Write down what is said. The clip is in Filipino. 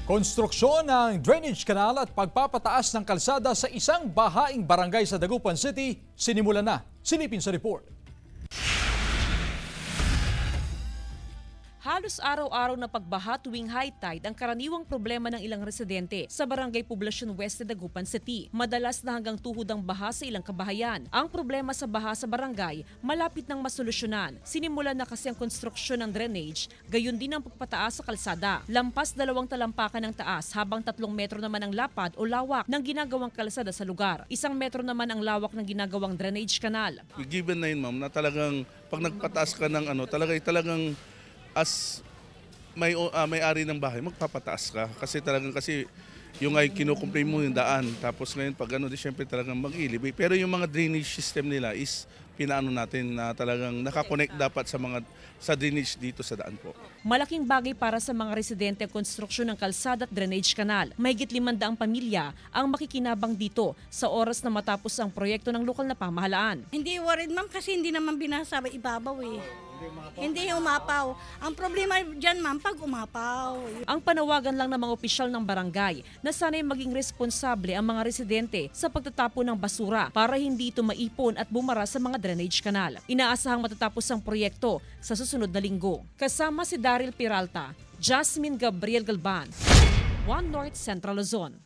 Konstruksyon ng drainage canal at pagpapataas ng kalsada sa isang bahaing barangay sa Dagupan City sinimulan na. Silipin sa report. Halos araw-araw na pagbaha tuwing high tide ang karaniwang problema ng ilang residente sa Barangay Poblacion West sa Dagupan City. Madalas na hanggang tuhod ang baha sa ilang kabahayan. Ang problema sa baha sa barangay malapit nang masolusyonan. Sinimulan na kasi ang konstruksyon ng drainage, gayon din ang pagpataas sa kalsada. Lampas 2 talampakan ng taas habang 3 metro naman ang lapad o lawak ng ginagawang kalsada sa lugar. 1 metro naman ang lawak ng ginagawang drainage canal. Given na yun, ma'am, na talagang pag nagpataas ka ng talagang as may-ari ng bahay, magpapataas ka. Kasi yung ay kinukumpli mo yung daan. Tapos ngayon pag siyempre talagang mag-ilibay. Pero yung mga drainage system nila is pinaano natin na talagang nakakonect dapat sa drainage dito sa daan po. Malaking bagay para sa mga residente ang konstruksyon ng kalsada at drainage canal. Mahigit 500 pamilya ang makikinabang dito sa oras na matapos ang proyekto ng lokal na pamahalaan. Hindi worried ma'am kasi hindi naman binasa ibabaw eh. Hindi umapaw. Ang problema dyan ma'am, pag umapaw. Ang panawagan lang ng mga opisyal ng barangay na sana'y maging responsable ang mga residente sa pagtatapon ng basura para hindi ito maipon at bumara sa mga drainage canal. Inaasahang matatapos ang proyekto sa susunod na linggo. Kasama si Daryl Peralta, Jasmine Gabriel Galban, One North Central Luzon.